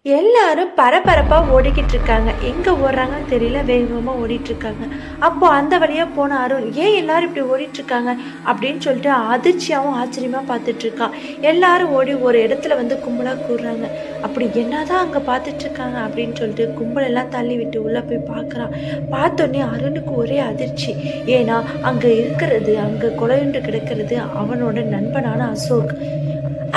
எல்லாரும் பரபரப்பாக ஓடிக்கிட்டு இருக்காங்க. எங்கே ஓடுறாங்கன்னு தெரியல, வேகமாக ஓடிட்டு இருக்காங்க. அப்போ அந்த வழியாக போன அருண், ஏன் எல்லாரும் இப்படி ஓடிட்டு இருக்காங்க அப்படின்னு சொல்லிட்டு அதிர்ச்சியாகவும் ஆச்சரியமாக பார்த்துட்டு இருக்கான். எல்லாரும் ஓடி ஒரு இடத்துல வந்து கும்பலாக கூடுறாங்க. அப்படி என்னதான் அங்கே பார்த்துட்டு இருக்காங்க அப்படின்னு சொல்லிட்டு கும்பலெல்லாம் தள்ளி விட்டு உள்ளே போய் பார்க்குறான். பார்த்தோன்னே அருணுக்கு ஒரே அதிர்ச்சி. ஏன்னா அங்கே இருக்கிறது, அங்கே கொலையுண்டு கிடக்கிறது அவனோட நண்பனான அசோக்.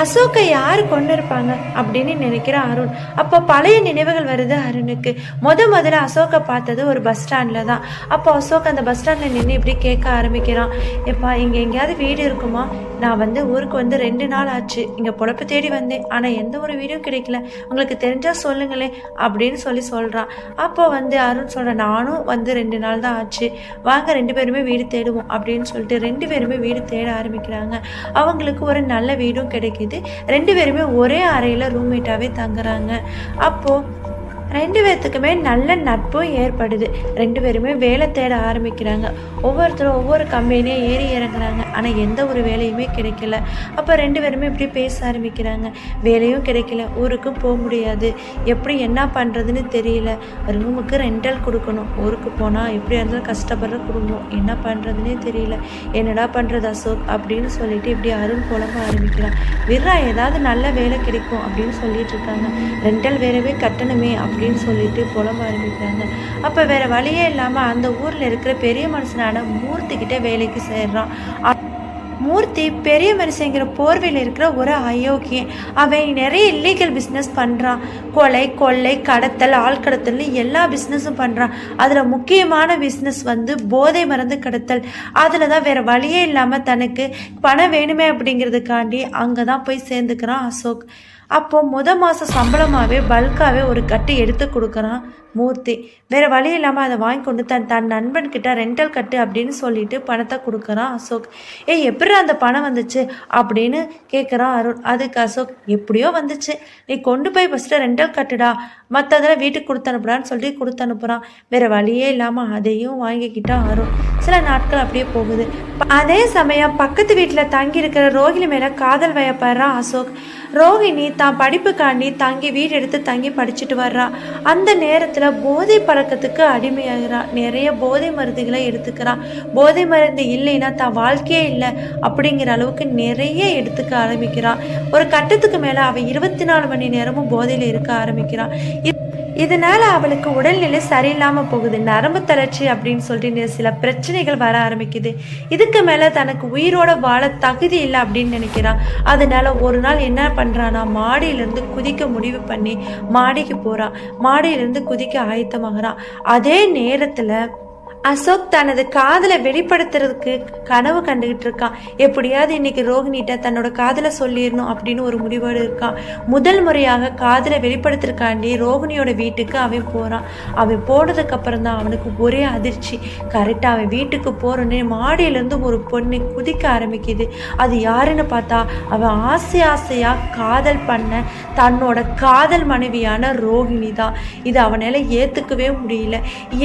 அசோக்கை யார் கொண்டு இருப்பாங்க அப்படின்னு நினைக்கிற அருண். அப்போ பழைய நினைவுகள் வருது அருணுக்கு. முதல்ல அசோக்கை பார்த்தது ஒரு பஸ் ஸ்டாண்டில் தான். அப்போ அசோக் அந்த பஸ் ஸ்டாண்டில் நின்று இப்படி கேட்க ஆரம்பிக்கிறான். எப்பா, இங்கே எங்கேயாவது வீடு இருக்குமா? நான் வந்து ஊருக்கு வந்து 2 நாள் ஆச்சு. இங்கே பொழப்பு தேடி வந்தேன், ஆனால் எந்த ஒரு வீடும் கிடைக்கல. உங்களுக்கு தெரிஞ்சால் சொல்லுங்களேன் அப்படின்னு சொல்கிறான். அப்போ வந்து அருண் சொல்கிறேன், நானும் வந்து 2 நாள் தான் ஆச்சு, வாங்க 2 பேருமே வீடு தேடுவோம் அப்படின்னு சொல்லிட்டு 2 பேருமே வீடு தேட ஆரம்பிக்கிறாங்க. அவங்களுக்கு ஒரு நல்ல வீடும் கிடைக்குது. 2 பேருமே ஒரே அறையில் ரூம்மேட்டாகவே தங்குறாங்க. அப்போது 2 பேர்த்துக்குமே நல்ல நட்பும் ஏற்படுது. 2 பேருமே வேலை தேட ஆரம்பிக்கிறாங்க. ஒவ்வொருத்தரும் ஒவ்வொரு கம்பெனியாக ஏறி இறங்குறாங்க. ஆனால் எந்த ஒரு வேலையுமே கிடைக்கல. அப்போ 2 பேருமே இப்படி பேச ஆரம்பிக்கிறாங்க. வேலையும் கிடைக்கல, ஊருக்கும் போக முடியாது, எப்படி என்ன பண்ணுறதுன்னு தெரியல. ரூமுக்கு ரெண்டல் கொடுக்கணும், ஊருக்கு போனால் எப்படியா இருந்தாலும் கஷ்டப்படுற குடும்பம், என்ன பண்ணுறதுனே தெரியல, என்னடா பண்ணுறது அசோக் அப்படின்னு சொல்லிட்டு இப்படி அருண் புலம்ப ஆரம்பிக்கிறான். விர்ரா, ஏதாவது நல்ல வேலை கிடைக்கும் அப்படின்னு சொல்லிட்டு இருக்காங்க. ரெண்டல் வேறவே கட்டணுமே அப்படின்னு சொல்லிட்டு புலம்ப ஆரம்பிக்கிறாங்க. அப்போ வேற வழியே இல்லாமல் அந்த ஊரில் இருக்கிற பெரிய மனுஷனான மூர்த்திக்கிட்ட வேலைக்கு சேர்றான். மூர்த்தி பெரிய மனுஷங்கிற போர்வையில் இருக்கிற ஒரு அயோக்கியன். அவன் நிறைய இல்லீகல் பிஸ்னஸ் பண்ணுறான். கொலை, கொள்ளை, கடத்தல், ஆள் கடத்தல்னு எல்லா பிஸ்னஸும் பண்ணுறான். அதில் முக்கியமான பிஸ்னஸ் வந்து போதை மருந்து கடத்தல். அதில் தான் வேறு வழியே இல்லாமல் தனக்கு பணம் வேணுமே அப்படிங்கிறதுக்காண்டி அங்கே தான் போய் சேர்ந்துக்கிறான் அசோக். அப்போது மாதம் சம்பளமாகவே பல்காகவே ஒரு கட்டு எடுத்து கொடுக்குறான் மூர்த்தி. வேறு வழி இல்லாமல் அதை வாங்கி கொண்டு தன் நண்பன்கிட்ட ரெண்டல் கட்டு அப்படின்னு சொல்லிட்டு பணத்தை கொடுக்குறான் அசோக். எப்படி அந்த பணம் வந்துச்சு அப்படின்னு கேட்குறான் அருண். அதுக்கு அசோக், எப்படியோ வந்துச்சு, நீ கொண்டு போய் ஃபஸ்ட்டு ரெண்டல் கட்டுடா, மற்றதெல்லாம் வீட்டுக்கு கொடுத்து அனுப்புடான்னு சொல்லி கொடுத்து அனுப்புகிறான். வேறு வழியே இல்லாமல் அதையும் வாங்கிக்கிட்டான் அருண். சில நாட்கள் அப்படியே போகுது. அதே சமயம் பக்கத்து வீட்டில் தங்கி இருக்கிற ரோஹிணி மேலே காதல் வயப்படுறான் அசோக். ரோஹிணி தான் படிப்புக்காண்டி தங்கி வீடு எடுத்து தங்கி படிச்சுட்டு வர்றா. அந்த நேரத்தில் போதை பழக்கத்துக்கு அடிமையாகிறான். நிறைய போதை மருந்துகளை எடுத்துக்கிறான். போதை மருந்து இல்லைன்னா தான் வாழ்க்கையே இல்லை அப்படிங்கிற அளவுக்கு நிறைய எடுத்துக்க ஆரம்பிக்கிறான். ஒரு கட்டத்துக்கு மேலே அவன் 24 மணி நேரமும் போதையில் இருக்க ஆரம்பிக்கிறான். இதனால் அவளுக்கு உடல்நிலை சரியில்லாமல் போகுது. நரம்பு தளர்ச்சி அப்படின்னு சொல்லிட்டு சில பிரச்சனைகள் வர ஆரம்பிக்குது. இதுக்கு மேலே தனக்கு உயிரோட வாழ தகுதி இல்லை அப்படின்னு நினைக்கிறான். அதனால ஒரு நாள் என்ன பண்ணுறான்னா, மாடியிலேருந்து குதிக்க முடிவு பண்ணி மாடிக்கு போகிறான். மாடியிலேருந்து குதிக்க ஆயத்தமாகறான். அதே நேரத்தில் அசோக் தனது காதலை வெளிப்படுத்துறதுக்கு கனவு கண்டுகிட்டு இருக்கான். எப்படியாவது இன்னைக்கு ரோஹிணிட்ட தன்னோட காதலை சொல்லிடணும் அப்படின்னு ஒரு முடிவோடு இருக்கான். முதல் முறையாக காதலை வெளிப்படுத்துறதுக்காண்டி ரோஹிணியோட வீட்டுக்கு அவன் போகிறான். அவன் போனதுக்கு அப்புறம் தான் அவனுக்கு ஒரே அதிர்ச்சி. கரெக்டாக அவன் வீட்டுக்கு போகிறோன்னே மாடியிலேருந்து ஒரு பொண்ணு குதிக்க ஆரம்பிக்குது. அது யாருன்னு பார்த்தா அவன் ஆசையாக காதல் பண்ண தன்னோட காதல் மனைவியான ரோஹிணி தான். இது அவனால் ஏற்றுக்கவே முடியல.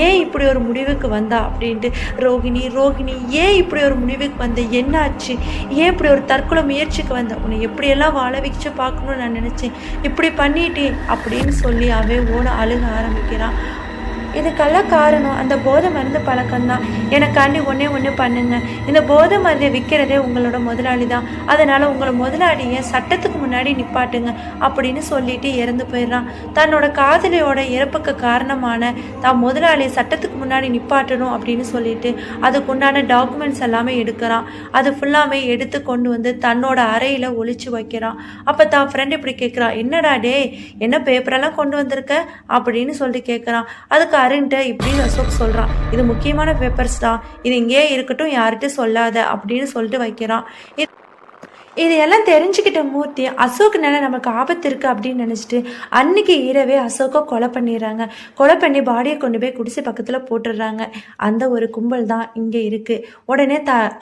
ஏன் இப்படி ஒரு முடிவுக்கு வந்தால் அப்படின்ட்டு, ரோஹிணி ரோஹிணி ஏன் இப்படி ஒரு முடிவுக்கு வந்த, என்னாச்சு, ஏன் இப்படி ஒரு தற்கொலை முயற்சிக்கு வந்த, உன்னை எப்படியெல்லாம் வாழ வச்சு பார்க்கணும்னு நான் நினச்சேன், இப்படி பண்ணிட்டேன் அப்படின்னு சொல்லி அவன் ஓட அழுக ஆரம்பிக்கிறான். இதுக்கெல்லாம் காரணம் அந்த போதை மருந்து பழக்கம்தான். எனக்காண்டி ஒன்று பண்ணுங்க. இந்த போதை மருந்தை விற்கிறதே உங்களோட முதலாளி தான். அதனால் உங்களை முதலாளியை சட்டத்துக்கு முன்னாடி நிப்பாட்டுங்க அப்படின்னு சொல்லிட்டு இறந்து போயிடுறான். தன்னோட காதலியோட இறப்புக்கு காரணமான தான் முதலாளியை சட்டத்துக்கு முன்னாடி நிப்பாட்டணும் அப்படின்னு சொல்லிட்டு அதுக்குண்டான டாக்குமெண்ட்ஸ் எல்லாமே எடுக்கிறான். அது ஃபுல்லாமே எடுத்து கொண்டு வந்து தன்னோட அறையில் ஒழிச்சு வைக்கிறான். அப்போ தான் ஃப்ரெண்ட் இப்படி கேட்குறான், என்னடா டே, என்ன பேப்பரெல்லாம் கொண்டு வந்திருக்க அப்படின்னு சொல்லிட்டு கேட்குறான். அதுக்கு அருண்கிட்ட இப்படி அசோக் சொல்கிறான், இது முக்கியமான பேப்பர்ஸ் தான், இது இங்கேயே இருக்கட்டும், யார்கிட்ட சொல்லாத அப்படின்னு சொல்லிட்டு வைக்கிறான். இதையெல்லாம் தெரிஞ்சுக்கிட்ட மூர்த்தி அசோக்குனால நமக்கு ஆபத்து இருக்குது அப்படின்னு நினச்சிட்டு அன்னைக்கு இரவே அசோக்கை கொலை பண்ணிடுறாங்க. கொலை பண்ணி பாடியை கொண்டு போய் குடிசை பக்கத்தில் போட்டுடுறாங்க. அந்த ஒரு கும்பல் தான் இங்கே இருக்குது. உடனே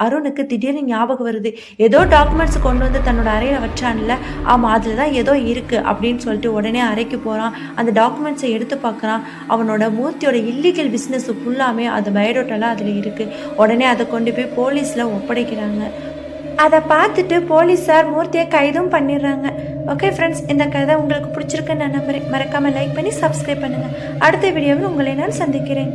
அருணுக்கு திடீர்னு ஞாபகம் வருது, ஏதோ டாக்குமெண்ட்ஸ் கொண்டு வந்து தன்னோட அறையில் வச்சான்ல, ஆமாம் அதில் தான் ஏதோ இருக்குது அப்படின்னு சொல்லிட்டு உடனே அறைக்கு போகிறான். அந்த டாக்குமெண்ட்ஸை எடுத்து பார்க்குறான். அவனோட மூர்த்தியோட இல்லீகல் பிஸ்னஸ் ஃபுல்லாமே அது பயோடேட்டாலாம் அதில் இருக்குது. உடனே அதை கொண்டு போய் போலீஸில் ஒப்படைக்கிறாங்க. அதை பார்த்துட்டு போலீஸார் மூர்த்தியை கைதும் பண்ணிடுறாங்க. ஓகே ஃப்ரெண்ட்ஸ், இந்த கதை உங்களுக்கு பிடிச்சிருக்குன்னு நான் நம்புறேன். மறக்காமல் லைக் பண்ணி சப்ஸ்கிரைப் பண்ணுங்கள். அடுத்த வீடியோவில் உங்களை நான் சந்திக்கிறேன்.